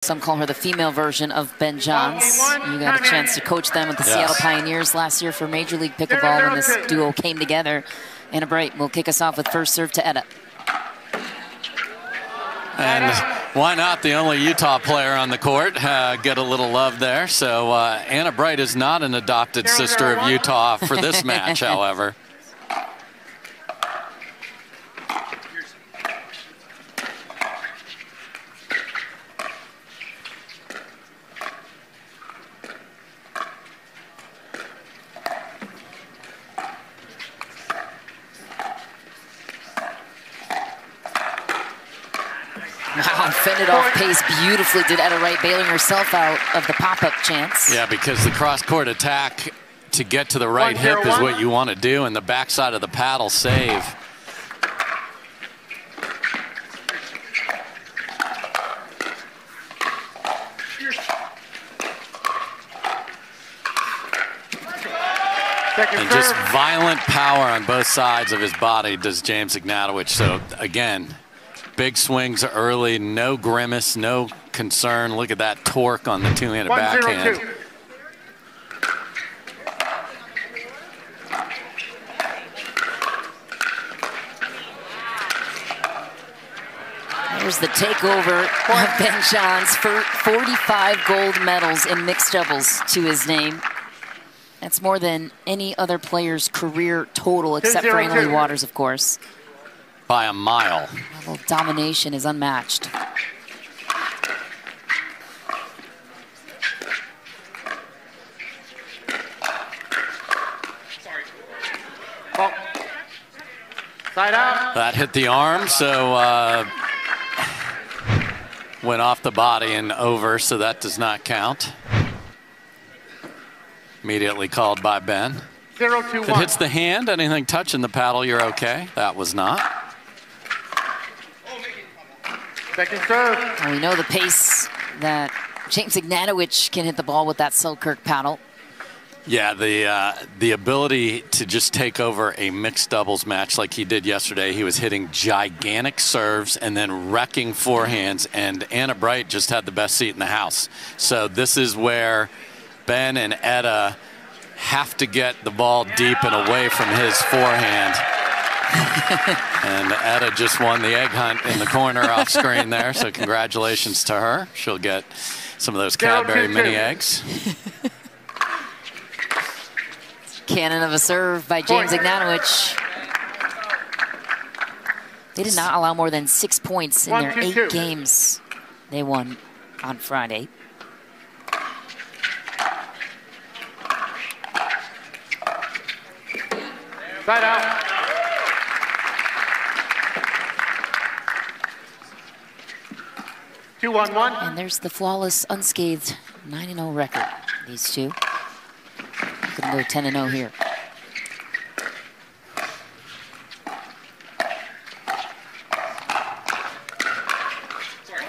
Some call her the female version of Ben Johns. You got a chance to coach them with the Seattle Pioneers last year for Major League Pickleball when this duo came together. Anna Bright will kick us off with first serve to Etta. And why not the only Utah player on the court? Get a little love there. So Anna Bright is not an adopted sister of Utah for this match, however. Wow, fended off pace beautifully, did Etta Wright, bailing herself out of the pop-up chance. Yeah, because the cross-court attack to get to the right hip is what you want to do, and the backside of the paddle save. And just violent power on both sides of his body does James Ignatowich. So, again, big swings early, no grimace, no concern. Look at that torque on the two-handed backhand. There's the takeover of Ben Johns for 45 gold medals in mixed doubles to his name. That's more than any other player's career total, except for Emily Waters, of course. By a mile. Level of domination is unmatched. Side out. That hit the arm, so went off the body and over, so that does not count. Immediately called by Ben. 0-2-1. If it hits the hand, anything touching the paddle, you're okay. That was not. Second serve. Well, we know the pace that James Ignatowich can hit the ball with that Selkirk paddle. Yeah, the ability to just take over a mixed doubles match like he did yesterday. He was hitting gigantic serves and then wrecking forehands, and Anna Bright just had the best seat in the house. So this is where Ben and Etta have to get the ball deep and away from his forehand. And Etta just won the egg hunt in the corner off screen there, so congratulations to her. She'll get some of those Cadbury mini eggs. Cannon of a serve by James Ignatowich. They did not allow more than 6 points in their 8 games they won on Friday. Side out. Two on one. And there's the flawless, unscathed 9-0 record. These two couldn't go 10-0 here.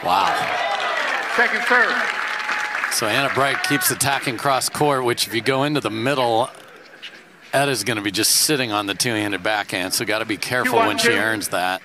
Wow. Second serve. So Anna Bright keeps attacking cross court, which if you go into the middle, Etta's going to be just sitting on the two-handed backhand, so got to be careful when she earns that.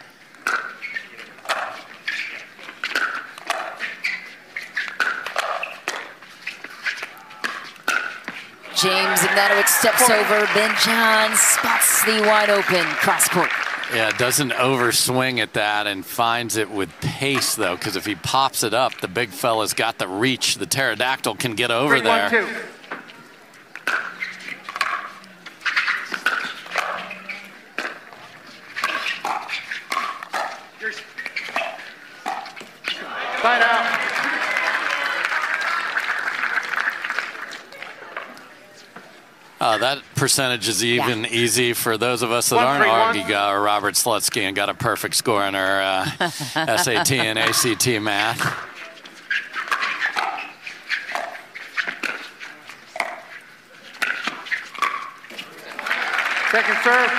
James Ignatowich steps over. Ben Johns spots the wide open cross court. Yeah, doesn't overswing at that and finds it with pace, though, because if he pops it up, the big fella's got the reach. The pterodactyl can get over there. 3-1-2. Side out. That percentage is even easy for those of us that aren't Augie or Robert Slutsky and got a perfect score in our SAT and ACT math. Second serve.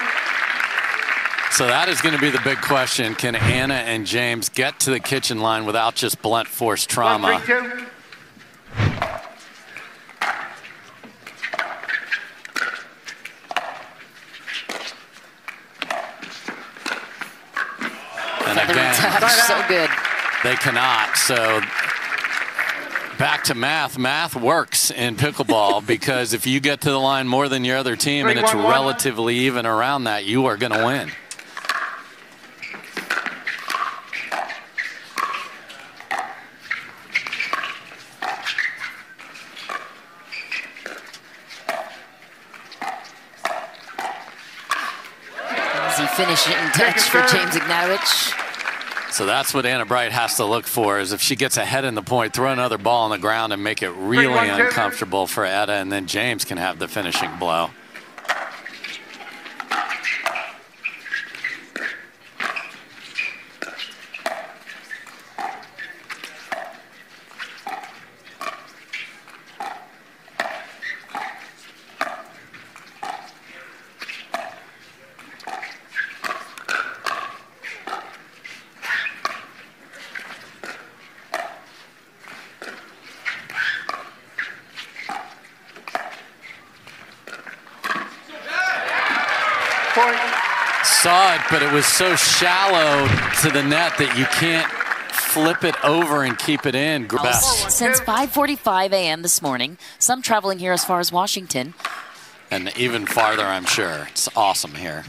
So that is going to be the big question. Can Anna and James get to the kitchen line without just blunt force trauma? 1-3-2. And again, so good. They cannot. So back to math. Math works in pickleball because if you get to the line more than your other team and it's relatively even around that, you are going to win. Easy finishing touch for James Ignatowich. So that's what Anna Bright has to look for, is if she gets ahead in the point, throw another ball on the ground and make it really uncomfortable for Etta, and then James can have the finishing blow. Saw it, but it was so shallow to the net that you can't flip it over and keep it in. Since 5:45 a.m. this morning, some traveling here as far as Washington. And even farther, I'm sure. It's awesome here.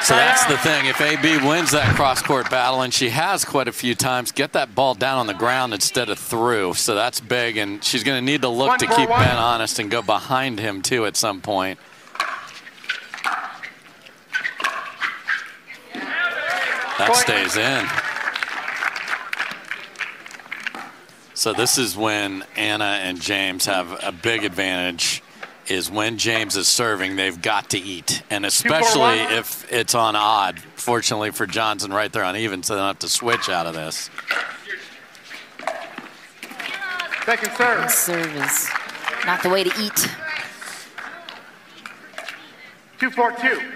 So that's the thing. If AB wins that cross-court battle, and she has quite a few times, get that ball down on the ground instead of through. So that's big, and she's going to need to look to keep Ben honest and go behind him, too, at some point. That stays in. So this is when Anna and James have a big advantage. Is when James is serving, they've got to eat, and especially if it's on odd. Fortunately for Johnson, right there on even, so they don't have to switch out of this. Second serve. Serve is not the way to eat. 2-4-2.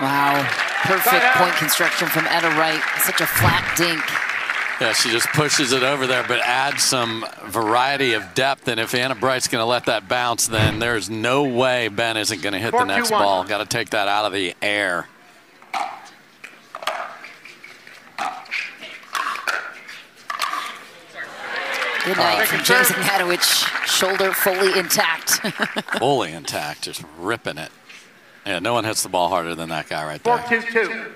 Wow, perfect point construction from Etta Wright. Such a flat dink. Yeah, she just pushes it over there, but adds some variety of depth. And if Anna Bright's going to let that bounce, then there's no way Ben isn't going to hit the next ball. Got to take that out of the air. Good night from James Ignatowich. Shoulder fully intact. Fully intact, just ripping it. Yeah, no one hits the ball harder than that guy right there. 4-2-2.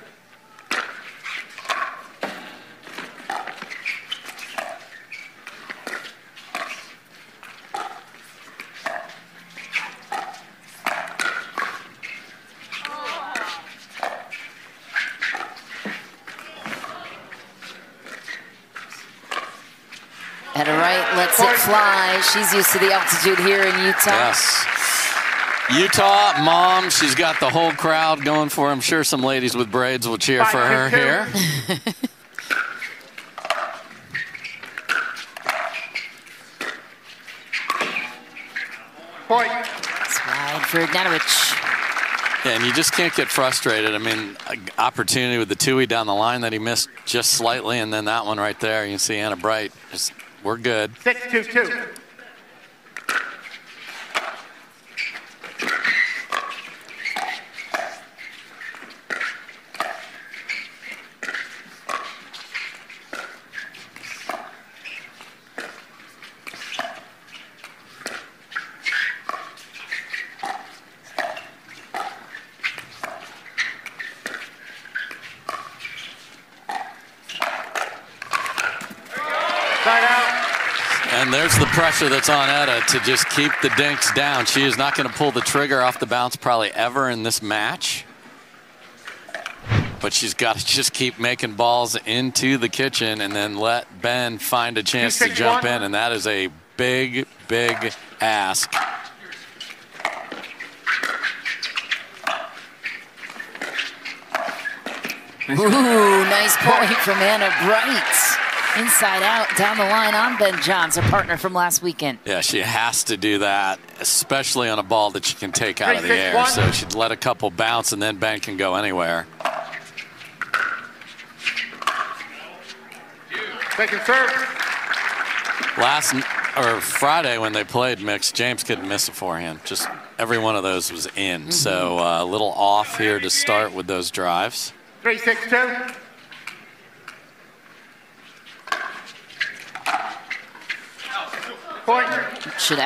Etta Wright lets it fly. She's used to the altitude here in Utah. Yes. Utah, mom, she's got the whole crowd going for her. I'm sure some ladies with braids will cheer for her here. Point. Slide for Ignatowich. Yeah, and you just can't get frustrated. I mean, opportunity with the two-way down the line that he missed just slightly, and then that one right there. You can see Anna Bright. Just, we're good. 6-2-2. And there's the pressure that's on Etta to just keep the dinks down. She is not going to pull the trigger off the bounce probably ever in this match. But she's got to just keep making balls into the kitchen and then let Ben find a chance to jump in. And that is a big, big ask. Ooh, nice point from Anna Wright. Inside out, down the line on Ben Johns, her partner from last weekend. Yeah, she has to do that, especially on a ball that she can take out of the air. 3-6-1. So she'd let a couple bounce, and then Ben can go anywhere. Second serve. Friday when they played mixed, James couldn't miss a forehand. Just every one of those was in. So a little off here to start with those drives. 3-6-2. Point. Should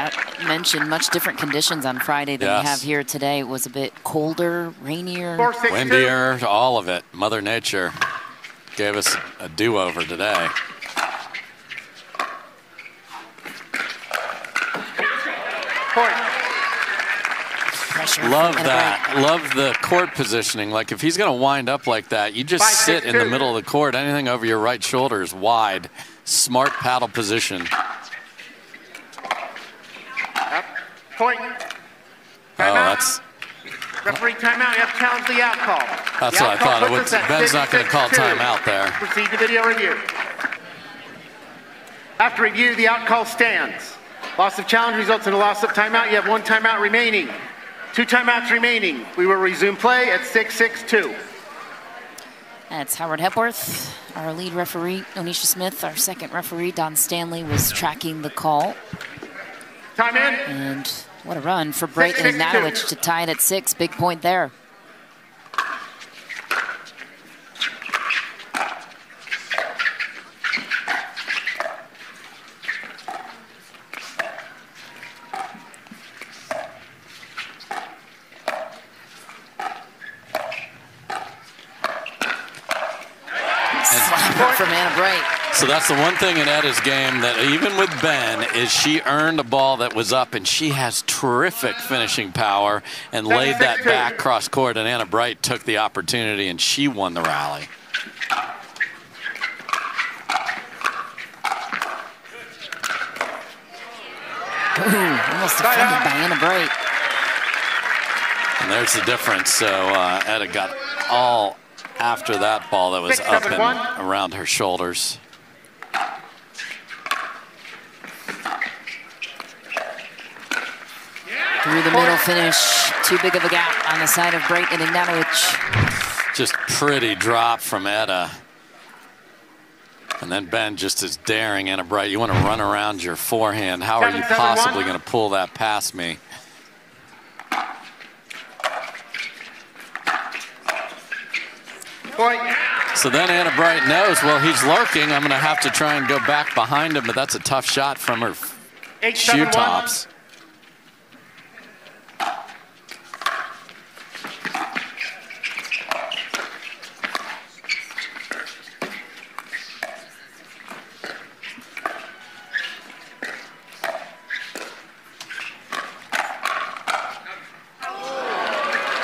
mention much different conditions on Friday than we have here today. It was a bit colder, rainier. 4-6-2. Windier, all of it. Mother Nature gave us a do-over today. Point. Pressure. Love that. Love the court positioning. Like if he's going to wind up like that, you just sit in the middle of the court. Anything over your right shoulder is wide. Smart paddle position. Up. Point. Oh, that's Referee timeout. You have to challenge the out call. That's what I thought. Ben's not going to call timeout there. Proceed to video review. After review, the out call stands. Loss of challenge results in a loss of timeout. You have 1 timeout remaining. 2 timeouts remaining. We will resume play at 6-6-2. That's Howard Hepworth, our lead referee, Onisha Smith. Our second referee, Don Stanley, was tracking the call. Time in. And what a run for Wright and 6-6-2. Ignatowich to tie it at 6. Big point there. From Anna Wright. So that's the one thing in Etta's game that even with Ben is she earned a ball that was up, and she has terrific finishing power and laid that back cross court, and Anna Wright took the opportunity and she won the rally. Ooh, almost defended by Anna Wright. And there's the difference. So Etta got all after that ball that was 6, up 7, and 1. around her shoulders. Through the middle finish, too big of a gap on the side of Wright and Ignatowich. Just pretty drop from Etta. And then Ben just is daring Anna Wright. You want to run around your forehand. How are you possibly going to pull that past me? Point. So then Anna Wright knows, well, he's lurking. I'm going to have to try and go back behind him, but that's a tough shot from her 8, shoe 7, 1. tops.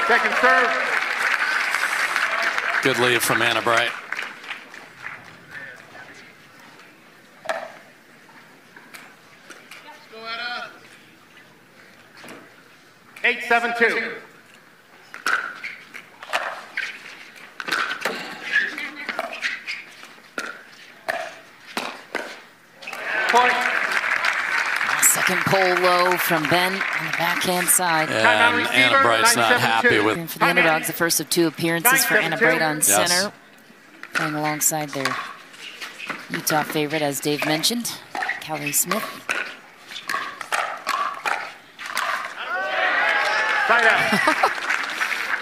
Second serve. Good lead from Anna Wright. Go, Etta. 8-7-2. Point. Second pole low from Ben on the backhand side. And Anna Bright's not happy with. For the underdogs, the first of 2 appearances for Anna Wright on center. Yes. Playing alongside their Utah favorite, as Dave mentioned, Callie Smith. Side out.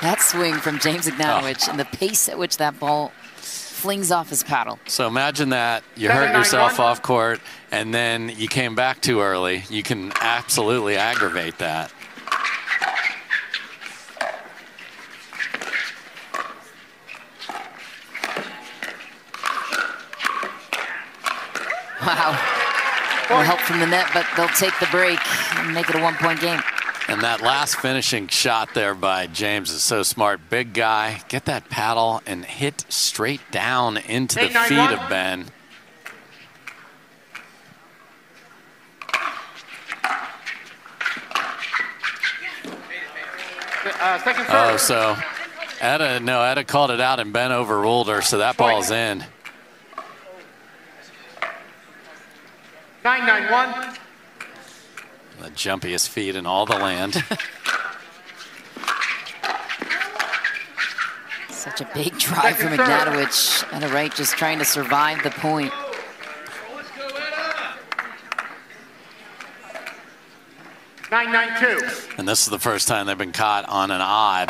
That swing from James Ignatowich and the pace at which that ball flings off his paddle. So imagine that you hurt yourself off court and then you came back too early. You can absolutely aggravate that. Wow. No help from the net, but they'll take the break and make it a 1-point game. And that last finishing shot there by James is so smart. Big guy, get that paddle and hit straight down into the feet of Ben. Second serve. Oh, so Etta called it out and Ben overruled her, so that ball's in. 9-9-1. The jumpiest feet in all the land. Such a big drive from Ignatowich. Etta Wright just trying to survive the point. 9-9-2. And this is the first time they've been caught on an odd.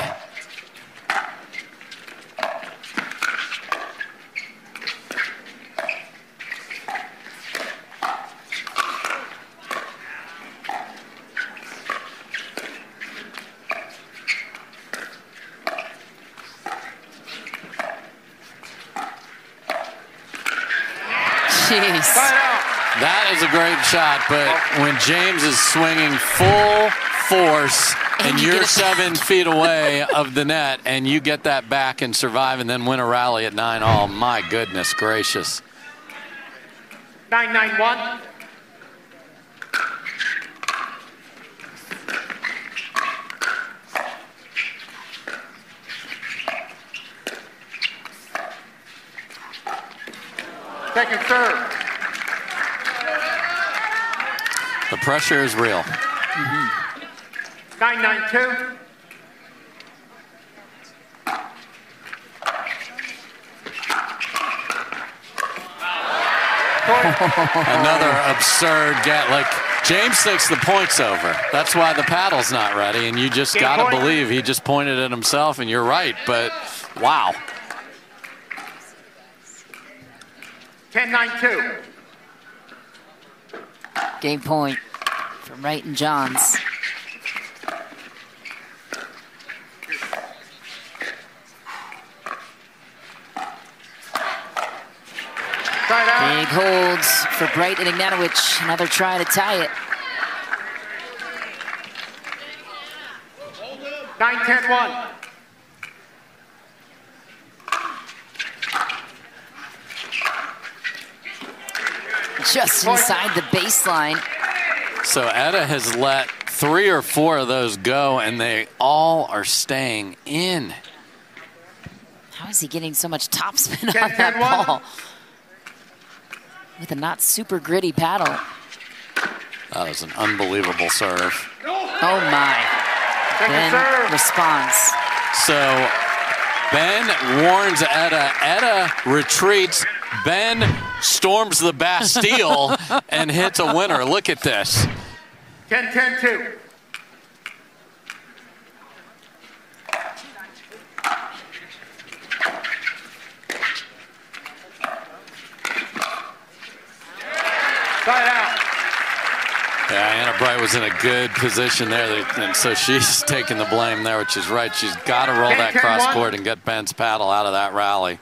Jeez. That is a great shot, but when James is swinging full force and you're 7 feet away of the net and you get that back and survive and then win a rally at 9-all, my goodness gracious. 9-9-1. Second serve. The pressure is real. 9-9-2. Another absurd get. Like, James thinks the point's over. That's why the paddle's not ready, and you just got to believe he just pointed at himself, and you're right, but wow. 10-9-2. Game point for Wright and Johns. Big holds for Wright and Ignatowich. Another try to tie it. 9-10-1. Just inside the baseline. So Etta has let 3 or 4 of those go, and they all are staying in. How is he getting so much topspin on that ball? With a not super gritty paddle. That was an unbelievable serve. Oh my. Ben responds. So Ben warns Etta. Etta retreats. Ben storms the Bastille and hits a winner. Look at this. 10-10-2. Side out. Yeah, Anna Bright was in a good position there, and so she's taking the blame there, which is right. She's got to roll that cross court and get Ben's paddle out of that rally.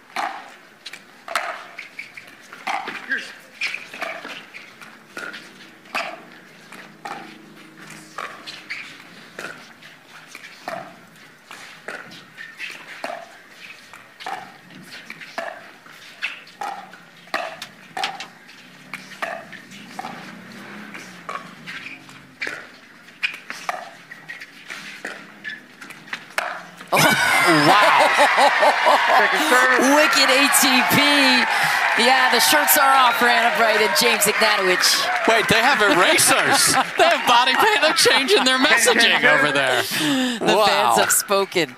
Wicked ATP. Yeah, the shirts are off for Anna Bright and James Ignatowich. Wait, they have erasers. They have body paint. They're changing their messaging over there. The fans have spoken.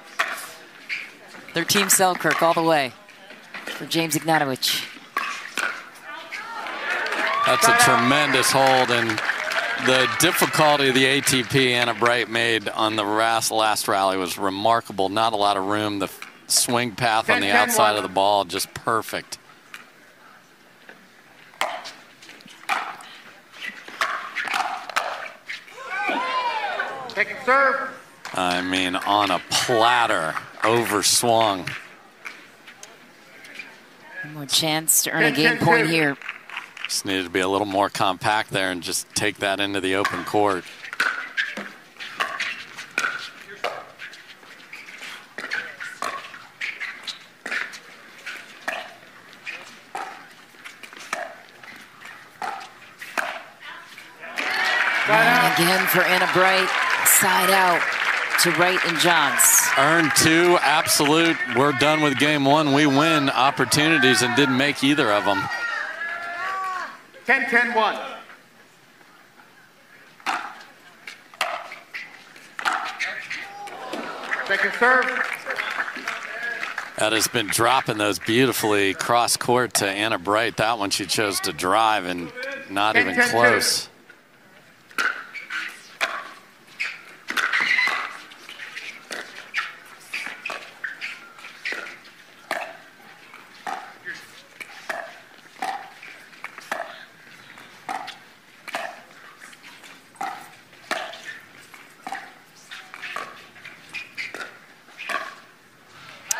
Their team Selkirk all the way for James Ignatowich. That's a tremendous hold, and the difficulty of the ATP Anna Bright made on the last rally was remarkable. Not a lot of room. The swing path on the outside of the ball, just perfect. Second serve. I mean, on a platter, overswung. One more chance to earn a game point here. Just needed to be a little more compact there and just take that into the open court. And again for Anna Bright, side out. to Wright and Johns. Earned 2, absolute. We're done with game 1. We win opportunities and didn't make either of them. 10-10-1. Second serve. Etta's been dropping those beautifully cross court to Anna Bright. That one she chose to drive and not even close.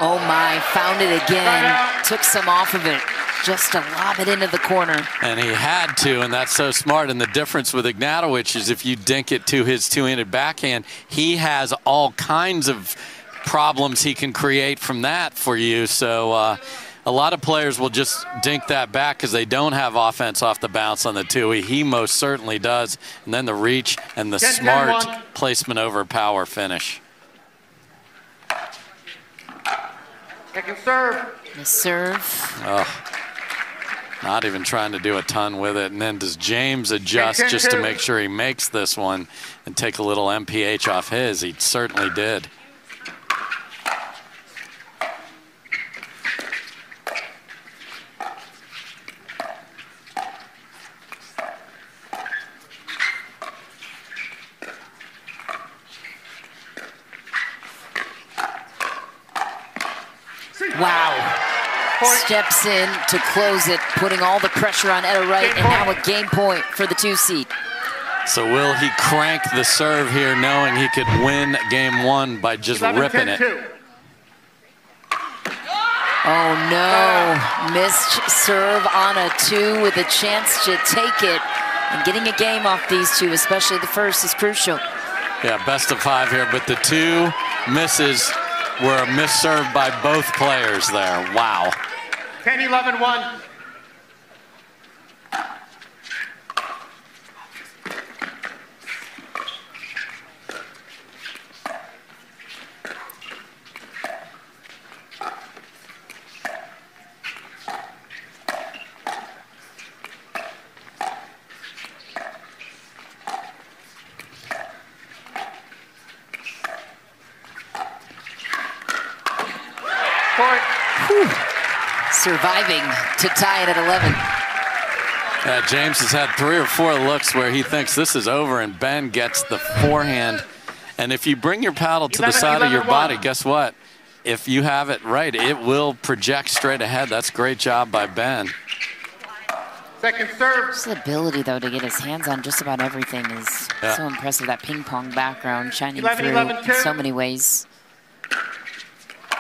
Oh my, found it again. Took some off of it just to lob it into the corner. And he had to, and that's so smart. And the difference with Ignatowich is if you dink it to his two-handed backhand, he has all kinds of problems he can create from that for you. So a lot of players will just dink that back because they don't have offense off the bounce on the two-way. He most certainly does. And then the reach and the smart placement over power finish. Second serve. The serve. Oh, not even trying to do a ton with it. And then does James adjust just to make sure he makes this one and take a little MPH off his? He certainly did. Wow. Steps in to close it, putting all the pressure on Etta Wright, and now a game point for the 2 seed. So will he crank the serve here knowing he could win game 1 by just ripping it? Oh no, missed serve on a 2 with a chance to take it. And getting a game off these two, especially the first, is crucial. Yeah, best of 5 here, but the 2 misses were a miss serve by both players there. Wow. 10-11-1. Surviving to tie it at 11. James has had 3 or 4 looks where he thinks this is over, and Ben gets the forehand. And if you bring your paddle to the side of your body, guess what? If you have it right, it will project straight ahead. That's a great job by Ben. Second serve. His ability, though, to get his hands on just about everything is so impressive. That ping pong background shining through in so many ways.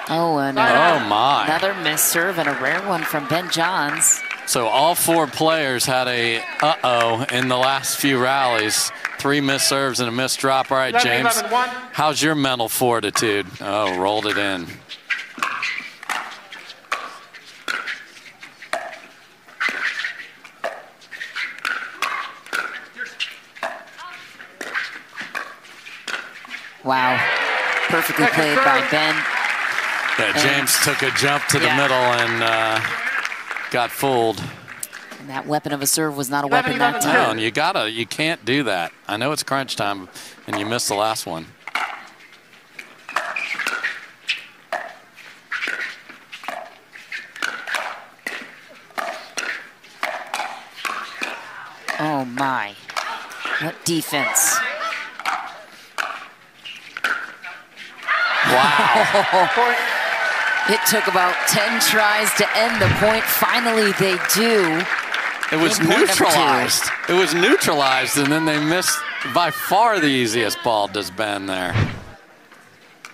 Oh, and another missed serve, and a rare one from Ben Johns. So all 4 players had a uh-oh in the last few rallies. 3 missed serves and a missed drop. All right, James, how's your mental fortitude? Oh, rolled it in. Wow, perfectly played by Ben. Yeah, James took a jump to the middle and got fooled. And that weapon of a serve was not a weapon that time. No, and you can't do that. I know it's crunch time, and you missed the last one. Oh my, what defense. Wow. It took about 10 tries to end the point. Finally, they do. It was neutralized. It was neutralized, and then they missed by far the easiest ball, does Ben there.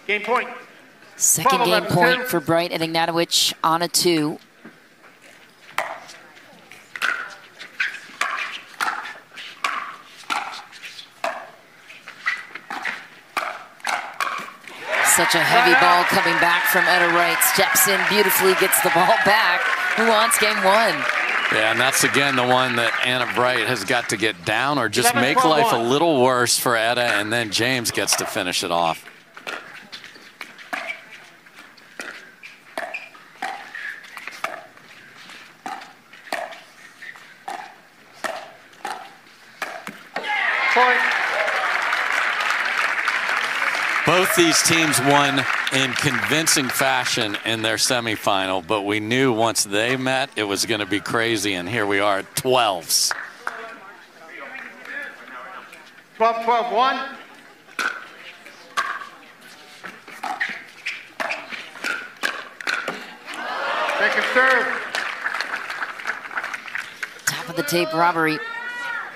Game point. Second game point for Wright and Ignatowich on a 2. Such a heavy ball coming back from Etta Wright. Steps in beautifully, gets the ball back. Who wants game 1? Yeah, and that's again the one that Anna Bright has got to get down or just make life a little worse for Etta, and then James gets to finish it off. point. Both these teams won in convincing fashion in their semifinal, but we knew once they met, it was going to be crazy, and here we are at 12s. 12-12-1. Second serve. Top of the tape robbery.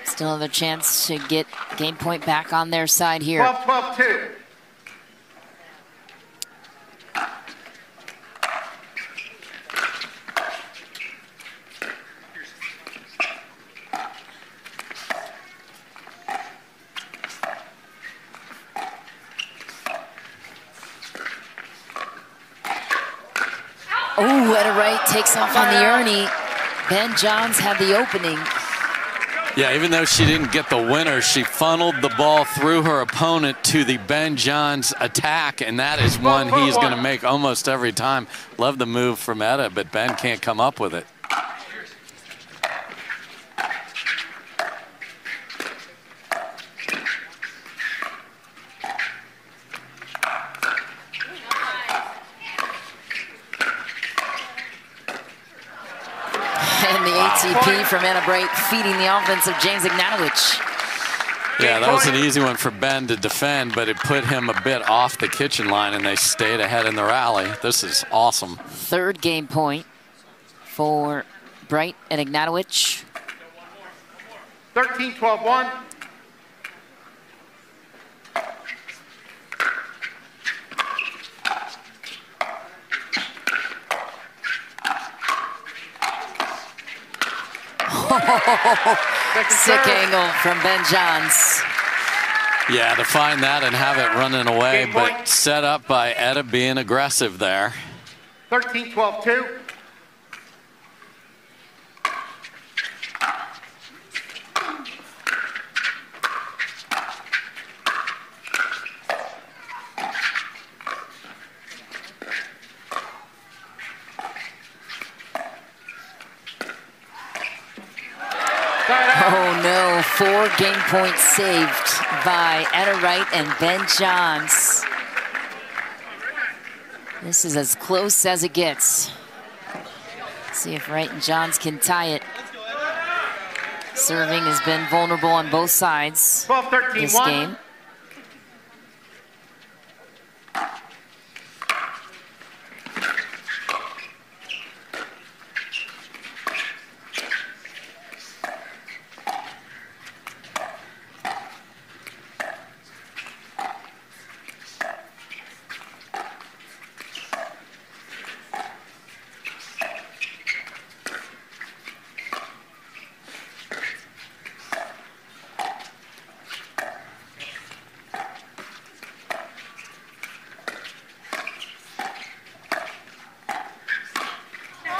Still another chance to get game point back on their side here. 12-12-2. Oh, Etta Wright takes off on the Ernie. Ben Johns had the opening. Yeah, even though she didn't get the winner, she funneled the ball through her opponent to the Ben Johns attack, and that is one he's going to make almost every time. Love the move from Etta, but Ben can't come up with it. ATP from Etta Wright feeding the offense of James Ignatowich. Yeah, that was an easy one for Ben to defend, but it put him a bit off the kitchen line, and they stayed ahead in the rally. This is awesome. Third game point for Wright and Ignatowich. 13-12-1. Sick angle from Ben Johns. Yeah, to find that and have it running away, but set up by Etta being aggressive there. 13-12-2. Oh no, 4 game points saved by Etta Wright and Ben Johns. This is as close as it gets. Let's see if Wright and Johns can tie it. Serving has been vulnerable on both sides 12-13-1. this game.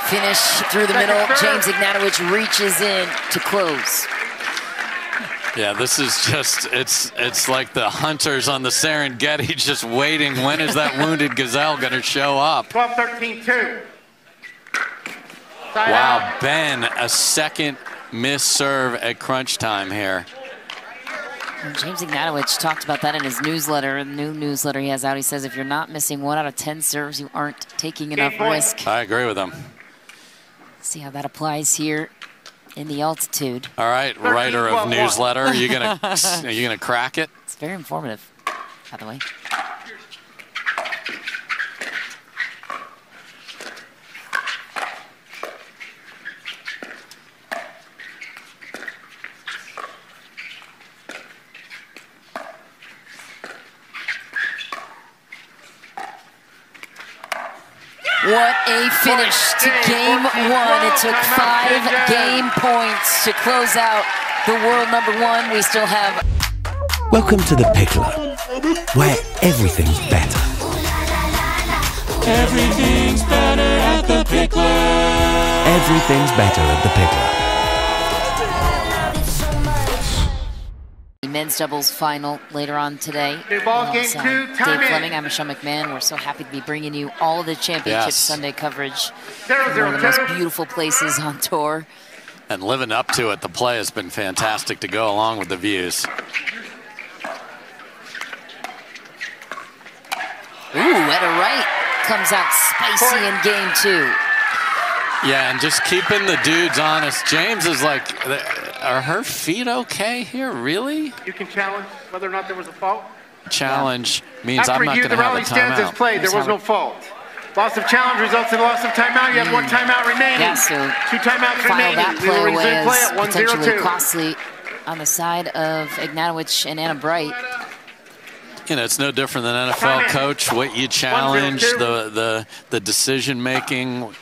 Finish through the middle. James Ignatowich reaches in to close. Yeah, this is just, it's like the hunters on the Serengeti just waiting. When is that wounded gazelle going to show up? 12-13-2. Wow, Ben, a second missed serve at crunch time here. And James Ignatowich talked about that in his newsletter, the new newsletter he has out. He says if you're not missing 1 out of 10 serves, you aren't taking enough risk. I agree with him. See how that applies here in the altitude. All right, writer of newsletter, are you gonna crack it? It's very informative, by the way. What a finish to game 1. It took 5 game points to close out the world #1. We still have... Welcome to the Picklr, where everything's better. Everything's better at the Picklr. Everything's better at the Picklr. Men's doubles final later on today. Ball game 2, Dave Fleming, I'm Michelle McMahon. We're so happy to be bringing you all of the championship Sunday coverage. One of the most beautiful places on tour. And living up to it, the play has been fantastic to go along with the views. Ooh, Etta Wright comes out spicy in game 2. Yeah, and just keeping the dudes honest. James is like, are her feet okay here? Really? You can challenge whether or not there was a fault. Challenge means After I'm not review, going to the have a rally stands as timeout. played. There was no fault. Loss of challenge results in loss of timeout. You have 1 timeout remaining. Yeah, so 2 timeouts file remaining. that We will play away resume play as at potentially 1-0-2. costly on the side of Ignatowich and Etta Bright. You know, it's no different than NFL coach. What you challenge, the decision making.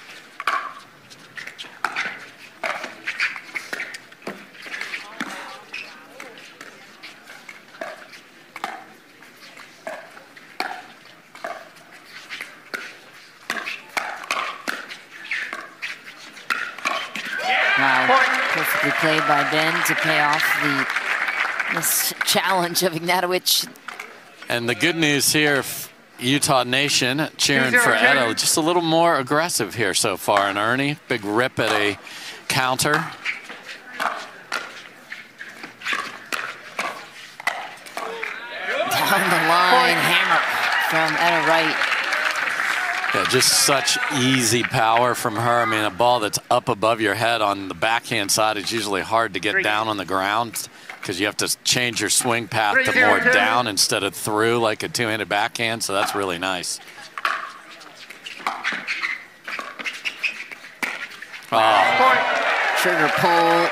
Wow, perfectly played by Ben to pay off this challenge of Ignatowich. And the good news here, Utah Nation cheering for Etta, just a little more aggressive here so far. And Ernie, big rip at a counter. Down the line, hammer from Etta Wright. Yeah, just such easy power from her. I mean, a ball that's up above your head on the backhand side is usually hard to get down on the ground because you have to change your swing path to more down instead of through like a two-handed backhand, so that's really nice. Oh. Trigger pull,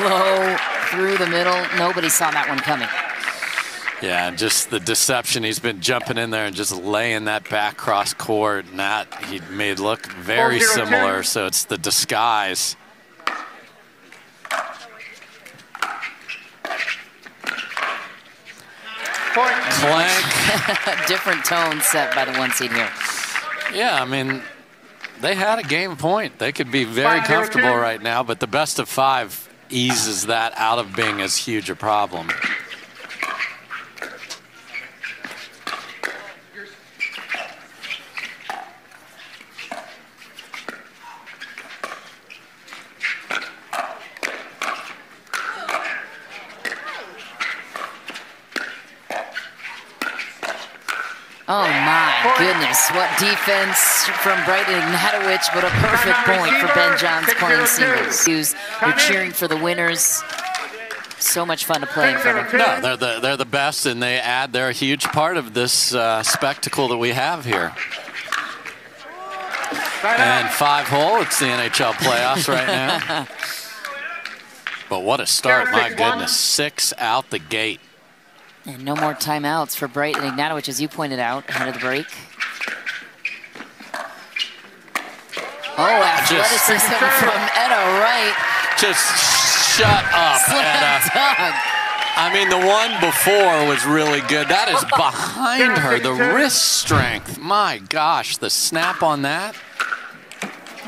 low, through the middle. Nobody saw that one coming. Yeah, just the deception. He's been jumping in there and just laying that back cross court, and that he made look very similar, so it's the disguise. Clank. Different tone set by the 1 seed here. Yeah, I mean, they had a game point. They could be very comfortable right now, but the best of 5 eases that out of being as huge a problem. Oh my goodness, what defense from Wright and Ignatowich, but a perfect point for Ben Johns playing singles. You're cheering for the winners. So much fun to play in front of. No, they're the best, and they're a huge part of this spectacle that we have here. And 5-hole, it's the NHL playoffs right now. But what a start, my goodness. 6 out the gate. And no more timeouts for Wright and Ignatowich, as you pointed out, ahead of the break. Oh, athleticism from Etta Wright. Just shut up, Etta. I mean, the one before was really good. That is behind her, the wrist strength. My gosh, the snap on that.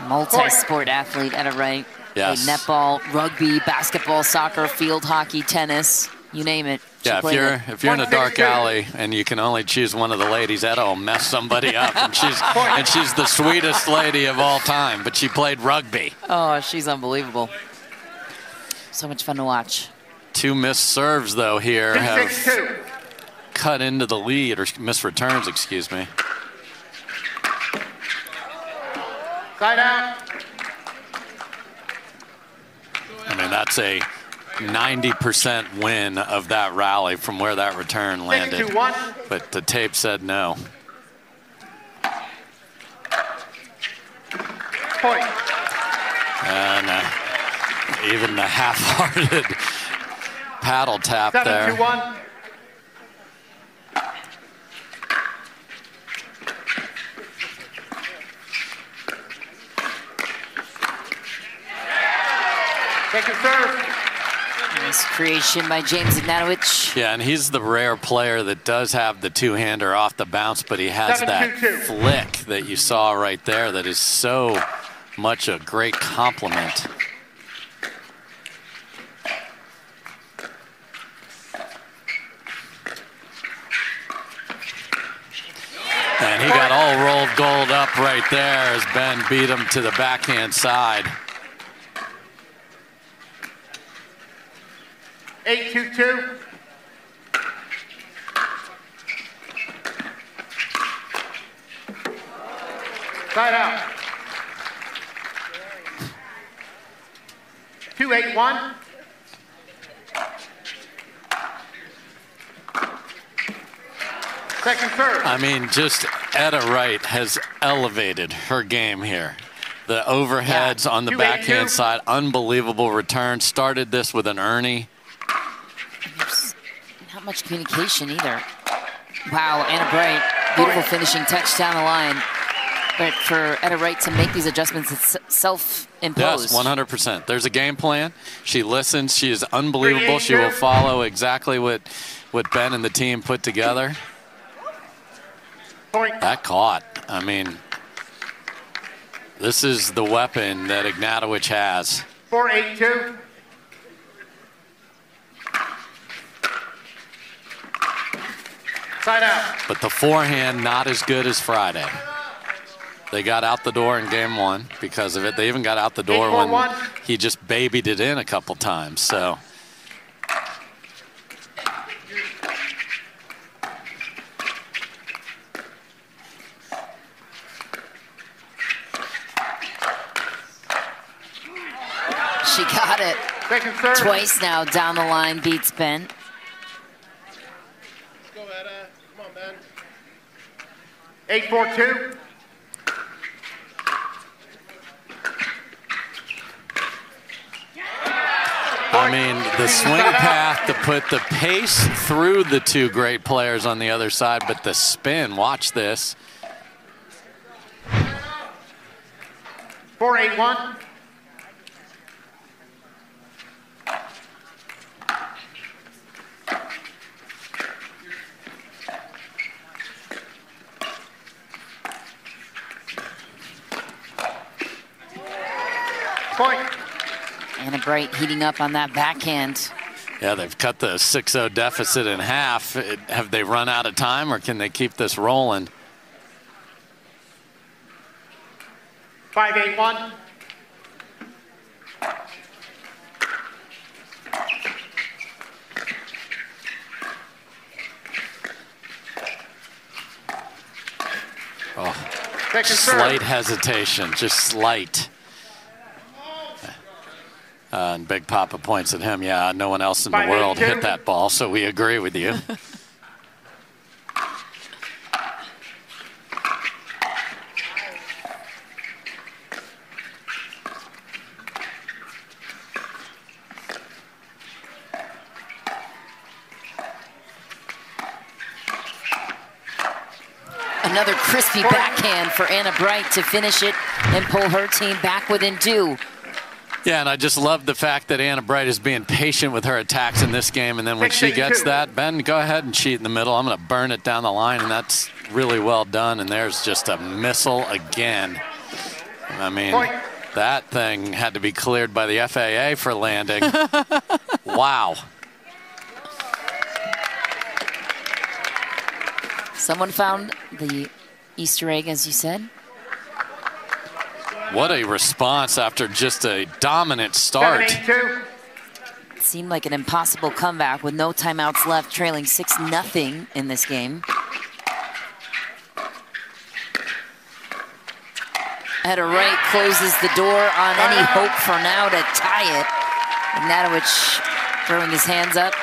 Multi-sport athlete, Etta Wright. Yes. Played netball, rugby, basketball, soccer, field hockey, tennis, you name it. Yeah, if you're in a dark alley and you can only choose one of the ladies, Etta will mess somebody up. And she's the sweetest lady of all time, but she played rugby. Oh, she's unbelievable. So much fun to watch. 2 missed serves, though, here have cut into the lead, or missed returns, excuse me. Side out. I mean, that's a 90% win of that rally from where that return landed. But the tape said no. Point. And even the half-hearted paddle tap there. 7-2-1. Take a serve. Nice creation by James Ignatowich. Yeah, and he's the rare player that does have the two-hander off the bounce, but he has that flick that you saw right there that is so much a great compliment. And he got all rolled gold up right there as Ben beat him to the backhand side. 8-2-2. Side out. 2-8-1. Second serve. I mean, just Etta Wright has elevated her game here. The overheads on the backhand side, unbelievable return. Started this with an Ernie. There's not much communication either. Wow, Anna Bright, beautiful finishing touch down the line. But for Etta Wright to make these adjustments, it's self-imposed. Yes, 100%. There's a game plan. She listens. She is unbelievable. She will follow exactly what Ben and the team put together. That caught. I mean, this is the weapon that Ignatowich has. 4-8-2. Side out. But the forehand not as good as Friday. They got out the door in game one because of it. They even got out the door when he just babied it in a couple times. So. She got it. Second serve. Twice now down the line, beats Ben. Let's go, Etta. Come on, Ben. 8-4-2. I mean, the swing path to put the pace through the two great players on the other side, but the spin, watch this. 4-8-1. Point. Anna Bright heating up on that backhand. Yeah, they've cut the 6-0 deficit in half. Have they run out of time, or can they keep this rolling? 5-8-1. Oh, Second slight serve. hesitation, just slight. And Big Papa points at him. Yeah, no one else in the world hit that ball, so we agree with you. Another crispy backhand for Anna Bright to finish it and pull her team back within 2. Yeah, and I just love the fact that Anna Bright is being patient with her attacks in this game, and then when she gets that, Ben, go ahead and cheat in the middle. I'm going to burn it down the line, and that's really well done, and there's just a missile again. I mean, that thing had to be cleared by the FAA for landing. Wow. Someone found the Easter egg, as you said. What a response after just a dominant start. 7-8-2. It seemed like an impossible comeback with no timeouts left, trailing 6-0 in this game. Etta Wright closes the door on any hope for now to tie it. Ignatowich throwing his hands up.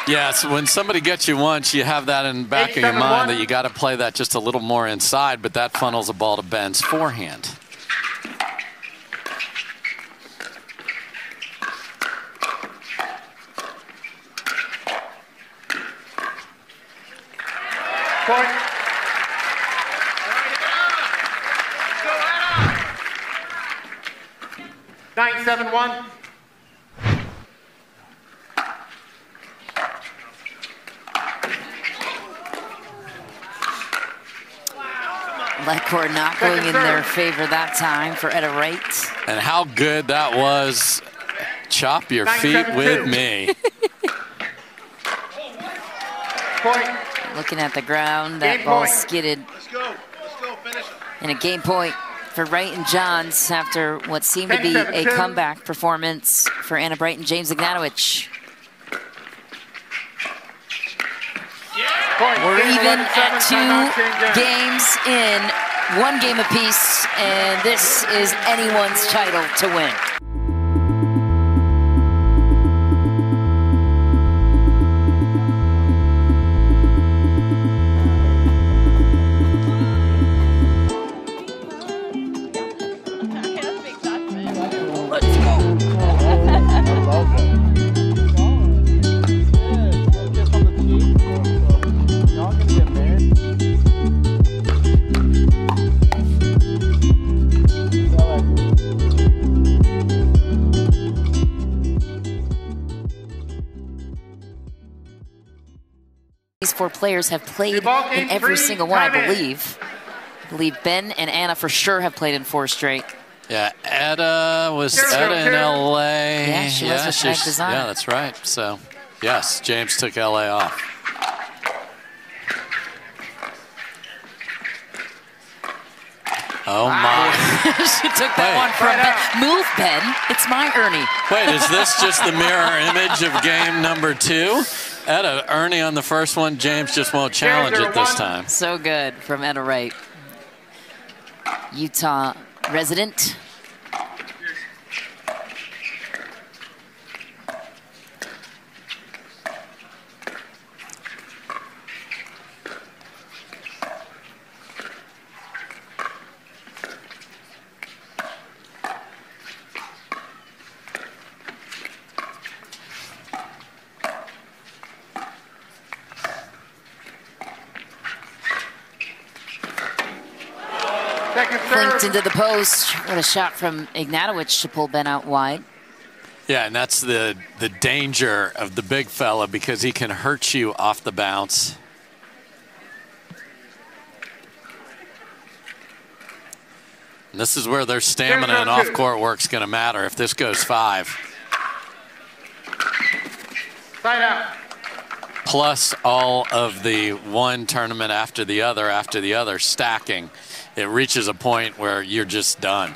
Yes, when somebody gets you once, you have that in the back of your mind that you got to play that just a little more inside, but that funnels a ball to Ben's forehand. Point. 9-7-1. Leg cord not going in their favor that time for Etta Wright. And how good that was. Chop your feet with me. Point. Looking at the ground, that ball skidded. Let's go, finish it. And a game point for Wright and Johns after what seemed to be a comeback performance for Anna Bright and James Ignatowich. We're even at 2 games in, 1 game apiece, and this is anyone's title to win. These 4 players have played in every single one, I believe. I believe Ben and Anna for sure have played in 4 straight. Yeah, Etta was in LA. Yeah, she was with Ag Design. Yeah, that's right. So, yes, James took LA off. Oh, my. She took that one from Ben. Move, Ben. It's my Ernie. Wait, is this just the mirror image of game number 2? Etta, Ernie on the first one. James just won't challenge it this time. So good from Etta Wright. Utah resident. Flinked into the post with a shot from Ignatowich to pull Ben out wide. Yeah, and that's the danger of the big fella, because he can hurt you off the bounce. And this is where their stamina and off-court work's going to matter if this goes 5. Side out. Plus all of the one tournament after the other, stacking. It reaches a point where you're just done.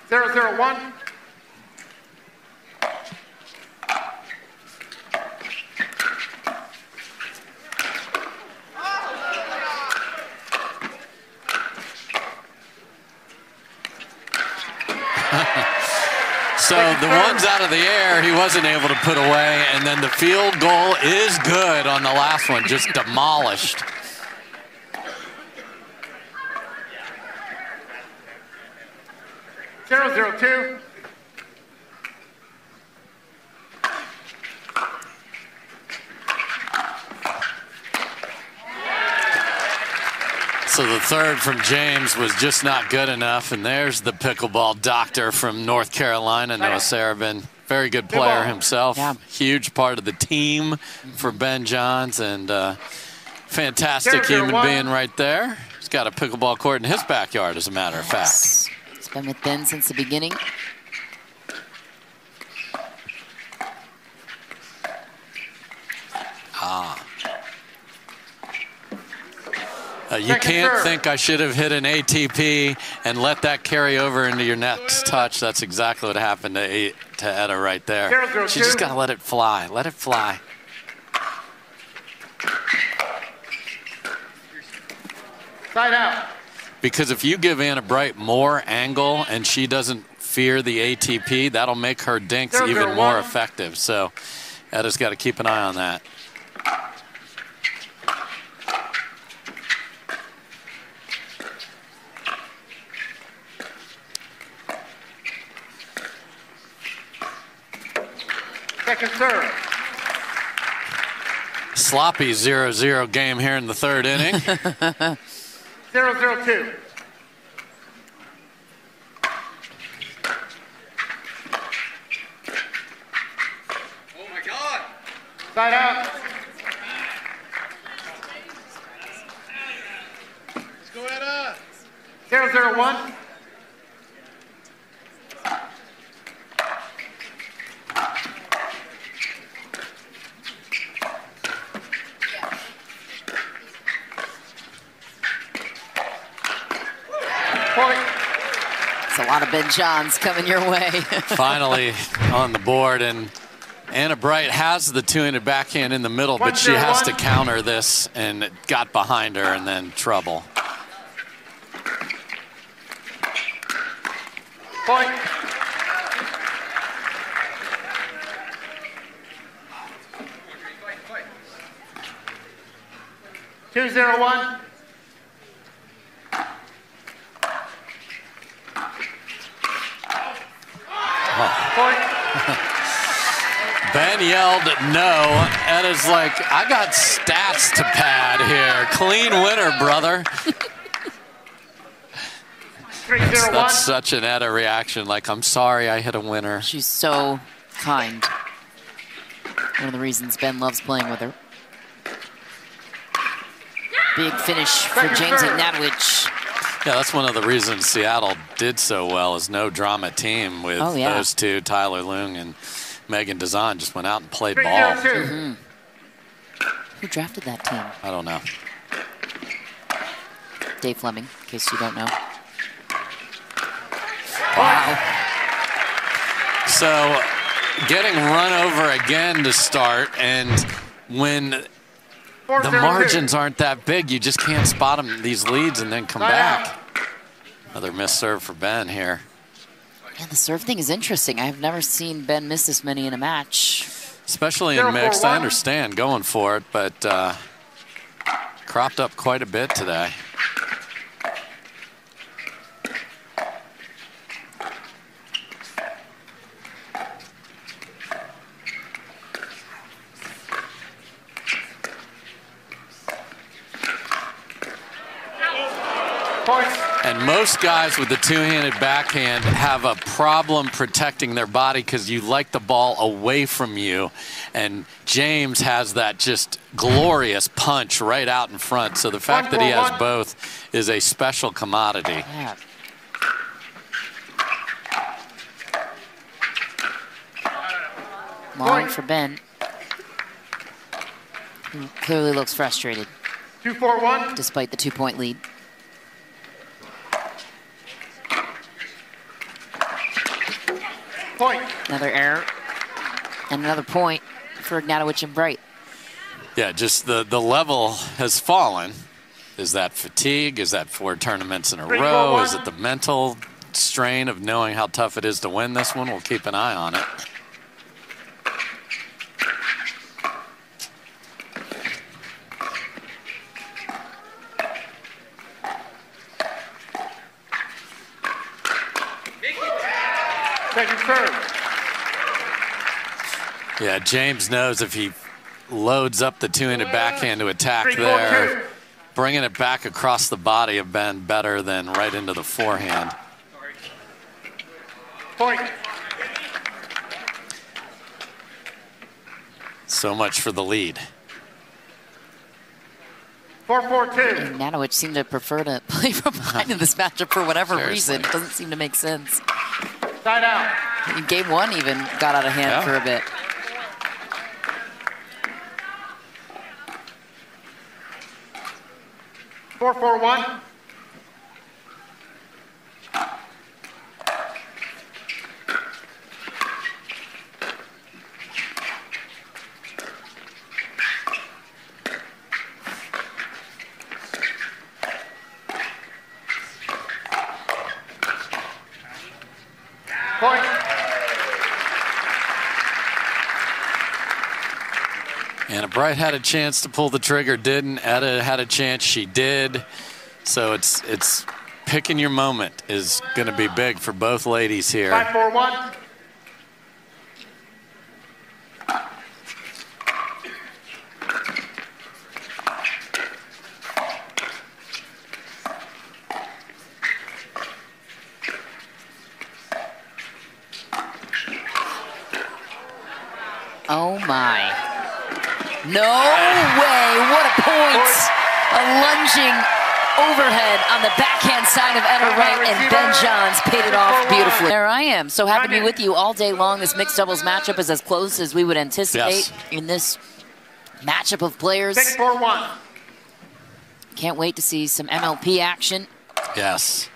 0-0-1. So the ones out of the air he wasn't able to put away, and then the field goal is good on the last one, just demolished. Two. So the third from James was just not good enough, and there's the pickleball doctor from North Carolina, Noah Sarabin. Very good player himself. Yeah. Huge part of the team for Ben Johns, and fantastic human being right there. He's got a pickleball court in his backyard, as a matter of fact. He's been with Ben since the beginning. You can't think I should have hit an ATP and let that carry over into your next touch. That's exactly what happened to Etta right there. She just got to let it fly. Let it fly. Side out. Because if you give Anna Bright more angle and she doesn't fear the ATP, that'll make her dinks even more effective. So Etta's got to keep an eye on that. Second serve. Sloppy 0-0 game here in the third inning. 0-0-2. Oh my God. Side out. Let's go Etta. 0-0-1. It's a lot of Ben Johns coming your way. Finally on the board, and Anna Wright has the two-handed backhand in the middle, but she has to counter this, and it got behind her and then trouble. Point. Two, 0-1. Point. Ben yelled no. Etta's like, I got stats to pad here. Clean winner, brother. 3-0-1. That's such an Etta reaction. Like, I'm sorry I hit a winner. She's so kind. One of the reasons Ben loves playing with her. Big finish for James Ignatowich. Yeah, that's one of the reasons Seattle did so well, is no drama team with those two, Tyler Leung and Megan Dazan, just went out and played ball. Mm-hmm. Who drafted that team? I don't know. Dave Fleming, in case you don't know. Wow. So getting run over again to start, and when the margins aren't that big, you just can't spot them, these leads, and then come back. Another missed serve for Ben here. Yeah, the serve thing is interesting. I've never seen Ben miss this many in a match. Especially in mixed, I understand going for it, but cropped up quite a bit today. And most guys with the two-handed backhand have a problem protecting their body because you like the ball away from you. And James has that just glorious punch right out in front. So the fact that he has both is a special commodity. Yeah. Long for Ben, who clearly looks frustrated. 2-4-1. Despite the 2-point lead. Point. Another error. And another point for Ignatowich and Wright. Yeah, just the level has fallen. Is that fatigue? Is that 4 tournaments in a row? Is it the mental strain of knowing how tough it is to win this one? We'll keep an eye on it. Second serve. Yeah, James knows if he loads up the two-handed backhand to attack there, bringing it back across the body have been better than right into the forehand. Point. So much for the lead. 4-4-2. Ignatowich seemed to prefer to play from behind in this matchup for whatever reason. It doesn't seem to make sense. Side out. Game 1 even got out of hand for a bit. Four, 4-1. Point. Anna Wright had a chance to pull the trigger, didn't. Etta had a chance, she did. So it's picking your moment is going to be big for both ladies here. 5-4-1. Oh my. No way, what a point. A lunging overhead on the backhand side of Etta Wright, and Ben Johns paid it off beautifully. There I am, so happy to be with you all day long. This mixed doubles matchup is as close as we would anticipate in this matchup of players. 6-4-1. Can't wait to see some MLP action. Yes.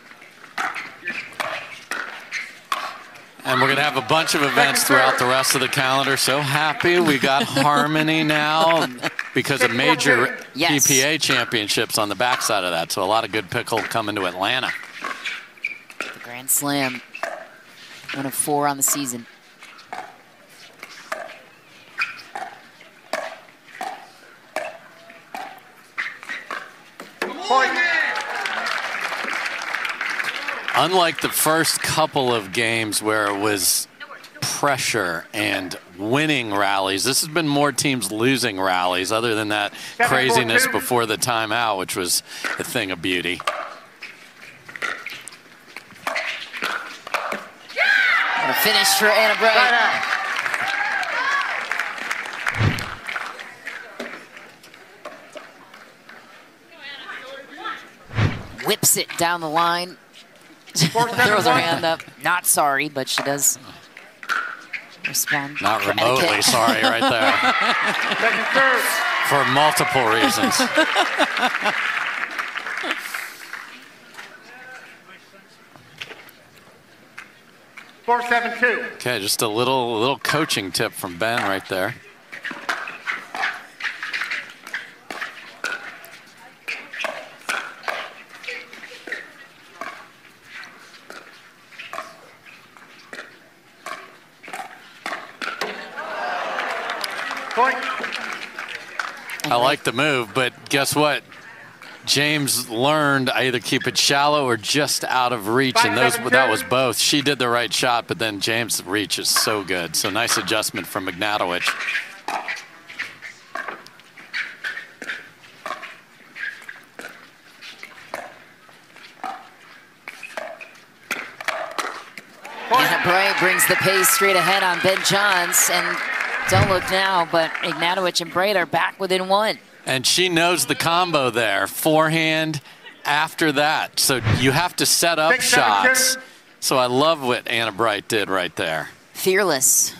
And we're going to have a bunch of events throughout the rest of the calendar. So happy we got Harmony now because of major EPA championships on the backside of that. So a lot of good pickle coming to Atlanta. The Grand Slam, 1 of 4 on the season. Unlike the first couple of games where it was pressure and winning rallies, this has been more teams losing rallies other than that craziness before the timeout, which was a thing of beauty. What a finish for Anna Bright. Whips it down the line. Throws her hand up. Not sorry, but she does respond. Not remotely sorry right there. For multiple reasons. 4-7-2. Okay, just a little coaching tip from Ben right there. I like the move, but guess what? James learned I either keep it shallow or just out of reach, and that was both. She did the right shot, but then James' reach is so good. So nice adjustment from Ignatowich. Anna Bright brings the pace straight ahead on Ben Johns, and don't look now, but Ignatowich and Bright are back within 1. And she knows the combo there, forehand after that. So you have to set up shots. So I love what Anna Bright did right there. Fearless.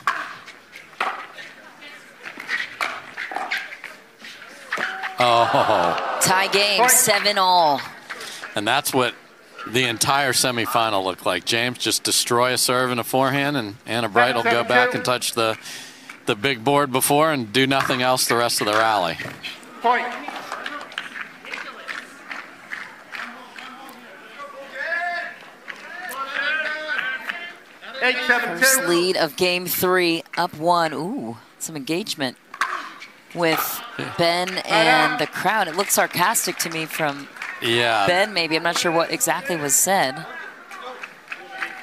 Oh. Tie game, 7-all. And that's what the entire semifinal looked like. James just destroy a serve and a forehand, and Anna Bright will go back and touch the big board before and do nothing else the rest of the rally. Point. First lead of game 3, up 1. Ooh, some engagement with Ben and the crowd. It looked sarcastic to me from Ben, maybe. I'm not sure what exactly was said.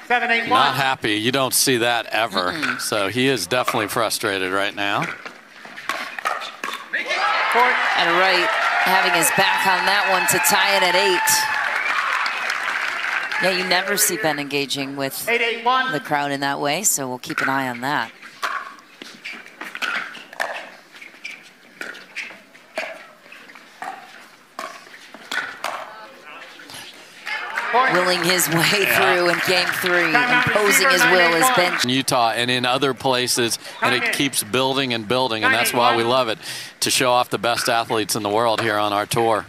7-8-1. Not happy. You don't see that ever. So he is definitely frustrated right now. And Wright having his back on that one to tie it at 8. Yeah, you never see Ben engaging with the crowd in that way, so we'll keep an eye on that. Willing his way through in game 3, imposing his will as Ben. In Utah and in other places, and it keeps building and building, and that's why we love it, to show off the best athletes in the world here on our tour.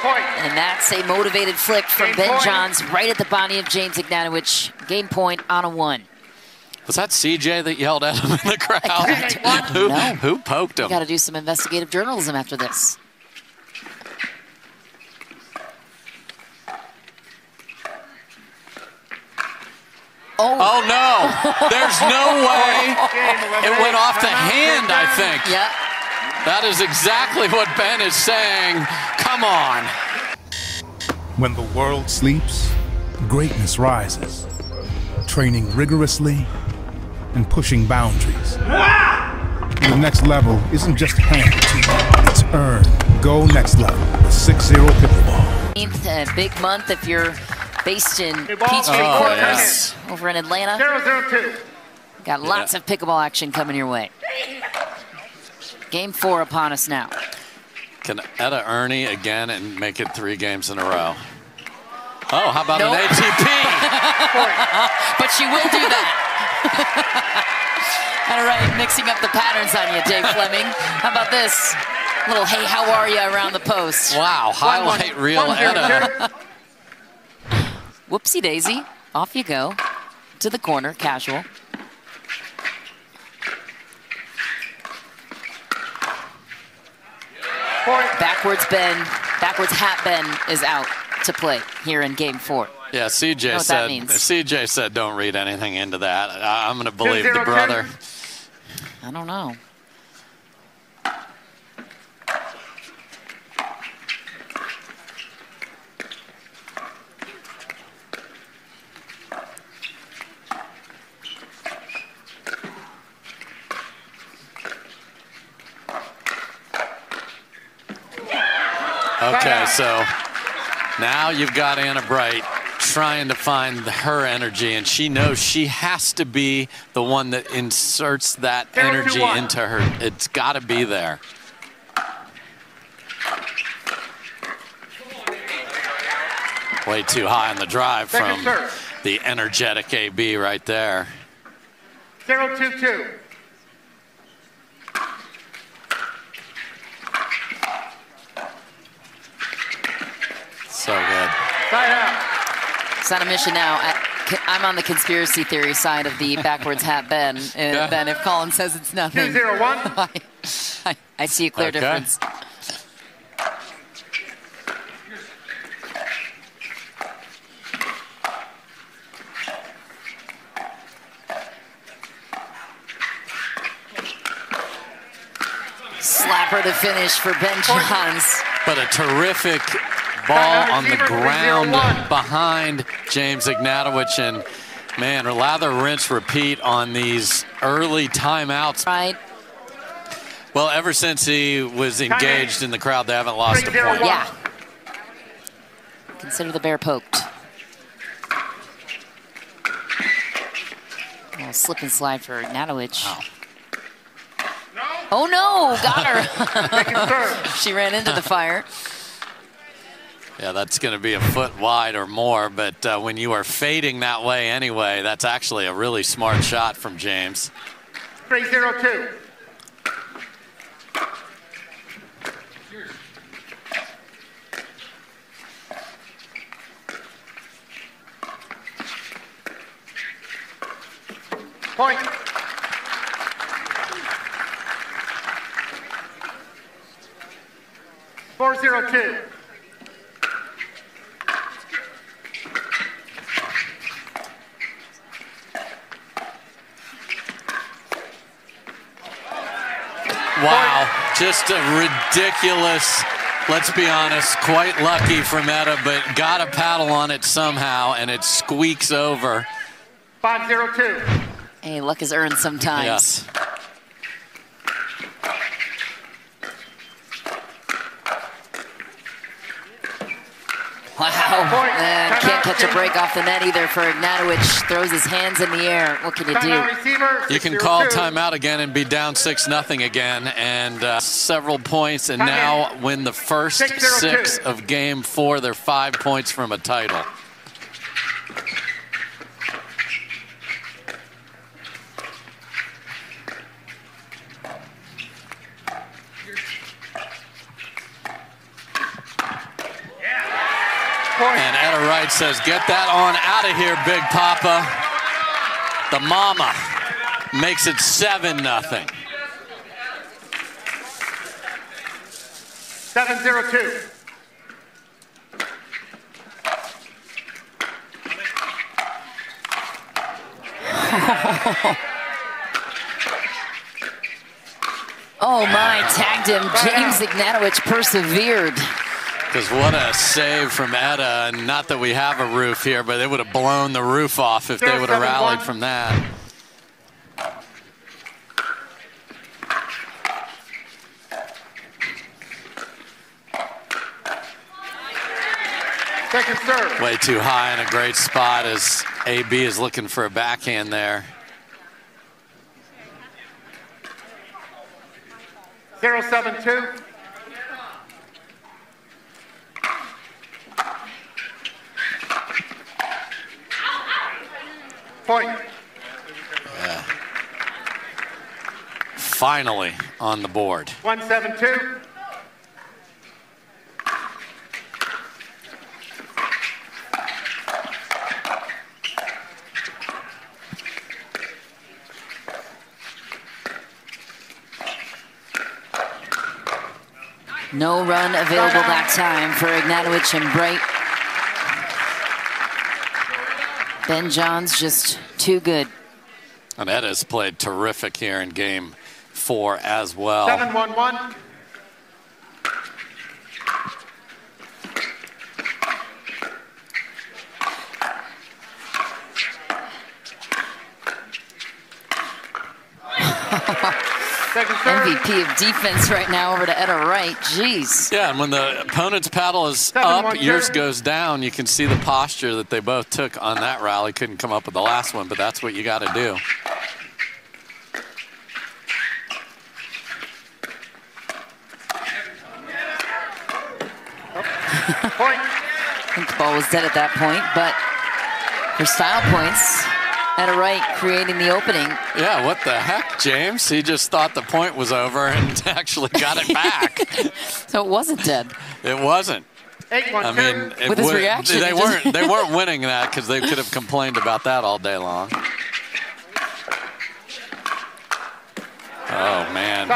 And that's a motivated flick from Ben Johns right at the body of James Ignatowich. Game point on a 1. Was that CJ that yelled at him in the crowd? Who poked him? We got to do some investigative journalism after this. Oh, no. There's no way. It went off the hand, I think. Yep. That is exactly what Ben is saying. Come on. When the world sleeps, greatness rises. Training rigorously and pushing boundaries. The next level isn't just handed to you, it's earned. Go next level with 6-0 Pickleball. A big month if you're based in Peachtree Corners over in Atlanta. 0-0-2. Got lots of pickleball action coming your way. Game 4 upon us now. Can Etta Ernie again and make it 3 games in a row? Oh, how about an ATP? But she will do that. All right, mixing up the patterns on you, Dave Fleming. How about this? Little hey, how are you around the post. Wow, highlight reel Etta. Whoopsie daisy. Off you go. To the corner, casual. Backwards hat bend is out to play here in game 4. Yeah, CJ said don't read anything into that. I'm going to believe the brother. I don't know. Okay, so now you've got Anna Wright trying to find her energy, and she knows she has to be the one that inserts that energy into her. It's got to be there. Way too high on the drive from the energetic AB right there. 0-2-2. So good. Side out. It's on a mission now. I'm on the conspiracy theory side of the backwards hat bend. Ben, if Colin says it's nothing, 2-0-1. I see a clear difference. Slapper to finish for Ben Johns. But a terrific ball on the ground behind James Ignatowich, and man, lather, rinse, repeat on these early timeouts. Right. Well, ever since he was engaged in the crowd, they haven't lost a point. Yeah. Consider the bear poked. Oh, slip and slide for Ignatowich. Oh no, got her. She ran into the fire. Yeah, that's going to be a foot wide or more, but when you are fading that way anyway, that's actually a really smart shot from James. 3-0-2. Point. Four 0-2. Wow, just a ridiculous, let's be honest, quite lucky from Etta, but got a paddle on it somehow, and it squeaks over. 5-0-2. Hey, luck is earned sometimes. Yes. Wow, and can't catch a break off the net either for Ignatowich. Throws his hands in the air. What can you do? You can call timeout again and be down 6-0 again, and several points, and now win the first 6 of game 4. They're 5 points from a title. And Etta Wright says, get that on out of here, Big Papa. The mama makes it 7-0. 7-0-2. Oh my, tagged him. James Ignatowich persevered. Because what a save from Etta, and not that we have a roof here, but they would have blown the roof off if they would have rallied from that. Second serve. Way too high in a great spot as AB is looking for a backhand there. 0-7-2. Point. Yeah. Finally on the board. 1-7-2. No run available that time for Ignatowich and Wright. Ben Johns just too good. And Etta's played terrific here in game 4 as well. 7-1-1. MVP of defense right now over to Etta Wright. Jeez. Yeah, and when the opponent's paddle is up, yours goes down. You can see the posture that they both took on that rally. Couldn't come up with the last one, but that's what you got to do. Point. I think the ball was dead at that point, but for style points, Etta Wright creating the opening. Yeah, what the heck, James? He just thought the point was over and actually got it back. So it wasn't dead. It wasn't. 8-1-2. I mean, with his reaction, they weren't winning that because they could have complained about that all day long. Oh man,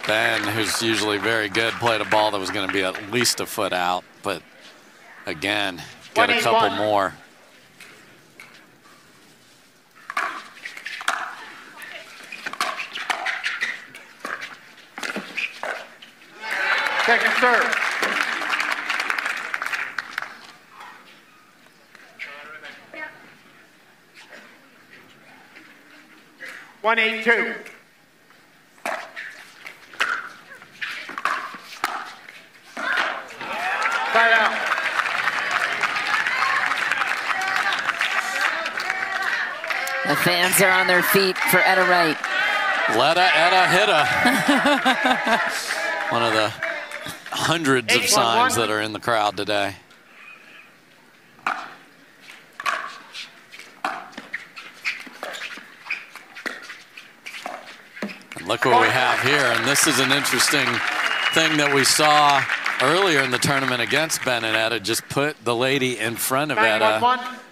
Ben, who's usually very good, played a ball that was going to be at least a foot out, but again, get a couple more. Second serve. One, 8-2. Side out. The fans are on their feet for Etta Wright. Let Etta hit her. One of the hundreds of signs that are in the crowd today. And look what we have here, and this is an interesting thing that we saw earlier in the tournament against Ben and Etta. Just put the lady in front of Etta.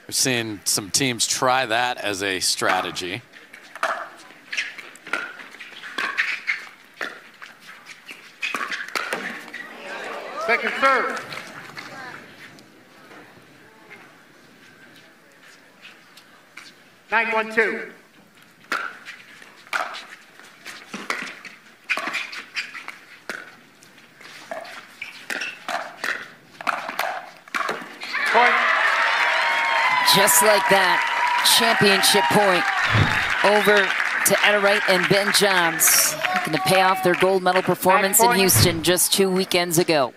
We're seeing some teams try that as a strategy. Second serve. Nine, 1-2. Point. Just like that, championship point over to Etta Wright and Ben Johns, looking to pay off their gold medal performance in Houston just 2 weekends ago.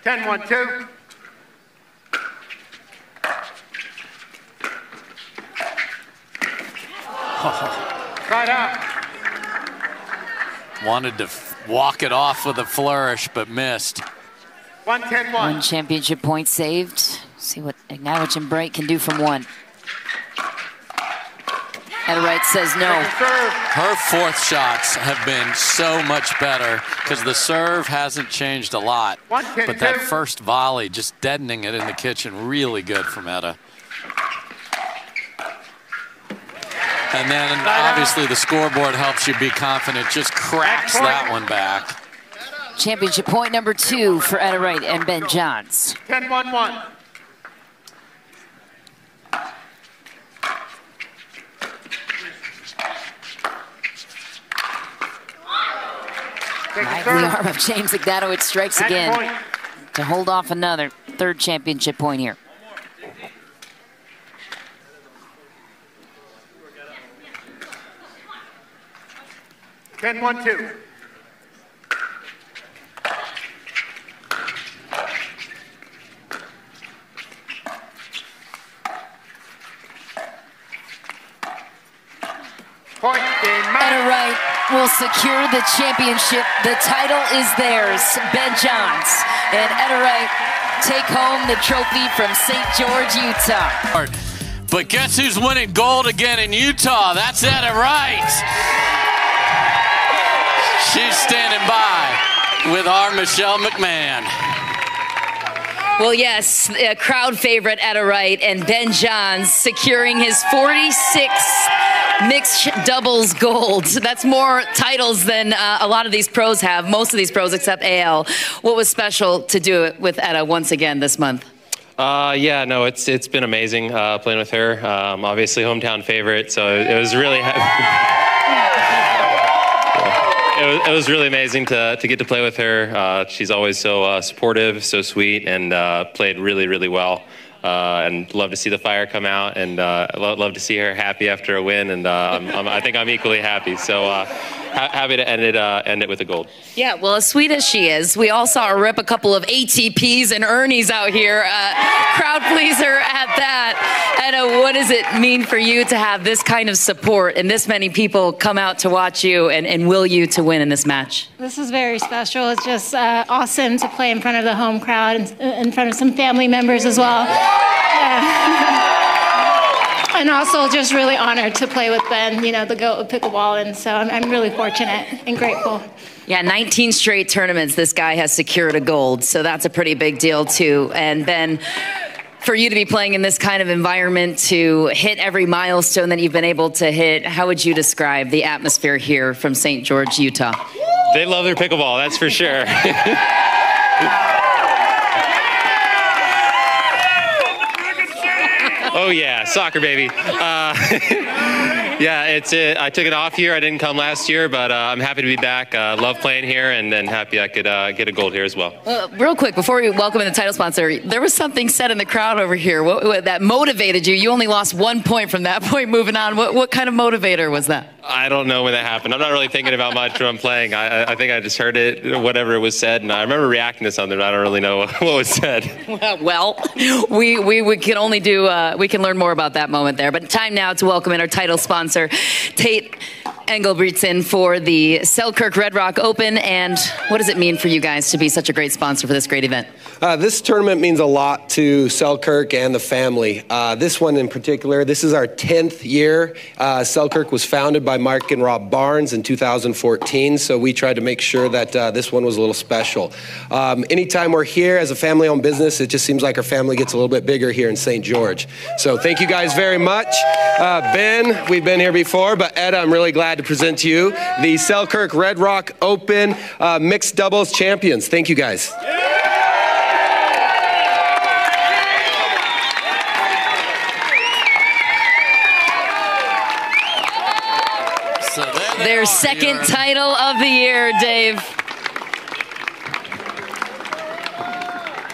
10-1-2. Side out. Wanted to walk it off with a flourish, but missed. 1-10-1. One championship point saved. See what Ignatowich and Wright can do from one. Etta Wright says no. Her fourth shots have been so much better because the serve hasn't changed a lot. But that first volley, just deadening it in the kitchen, really good from Etta. And then obviously the scoreboard helps you be confident, just cracks that one back. Championship point number 2 for Etta Wright and Ben Johns. 10-1-1. Lively arm of James Ignatowich strikes again to hold off another third championship point here. Ten, 1-2. Point game. Etta Wright will secure the championship. The title is theirs. Ben Johns and Etta Wright take home the trophy from St. George, Utah. But guess who's winning gold again in Utah? That's Etta Wright. She's standing by with our Michelle McMahon. Well, yes, crowd favorite Etta Wright and Ben Johns securing his 46th Mixed doubles gold. That's more titles than a lot of these pros have, most of these pros except AL. What was special to do it with Etta once again this month? Yeah, no, it's been amazing playing with her. Obviously, hometown favorite, so it was really it was really amazing to get to play with her. She's always so supportive, so sweet, and played really, really well. And love to see the fire come out, and love to see her happy after a win. And I think I'm equally happy. So happy to end it with a gold. Yeah, well, as sweet as she is, we all saw her rip a couple of ATPs and Ernies out here. Crowd pleaser at that. Etta, what does it mean for you to have this kind of support and this many people come out to watch you and will you to win in this match? This is very special. It's just awesome to play in front of the home crowd and in front of some family members as well. And also just really honored to play with Ben, you know, the GOAT of pickleball, and so I'm really fortunate and grateful. Yeah, 19 straight tournaments this guy has secured a gold, so that's a pretty big deal too. And Ben, for you to be playing in this kind of environment, to hit every milestone that you've been able to hit, how would you describe the atmosphere here from St. George, Utah? They love their pickleball, that's for sure. Oh yeah, soccer baby. Yeah, I took it off here. I didn't come last year, but I'm happy to be back. Love playing here, and happy I could get a gold here as well. Real quick, before we welcome in the title sponsor, there was something said in the crowd over here that motivated you. You only lost 1 point from that point moving on. What kind of motivator was that? I don't know when that happened. I'm not really thinking about much when I'm playing. I think I just heard it, whatever was said, and I remember reacting to something, but I don't really know what was said. Well, we can only do, we can learn more about that moment there. But time now to welcome in our title sponsor, Tate Engelbrechtsen, for the Selkirk Red Rock Open. And what does it mean for you guys to be such a great sponsor for this great event? This tournament means a lot to Selkirk and the family. This one in particular, this is our 10th year. Selkirk was founded by Mark and Rob Barnes in 2014, so we tried to make sure that this one was a little special. Anytime we're here as a family-owned business, it just seems like our family gets a little bit bigger here in St. George. So thank you guys very much. Ben, we've been here before, but Etta, I'm really glad to present to you the Selkirk Red Rock Open Mixed Doubles Champions. Thank you guys. Their second title of the year, Dave.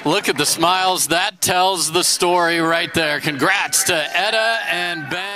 Look at the smiles. That tells the story right there. Congrats to Etta and Ben.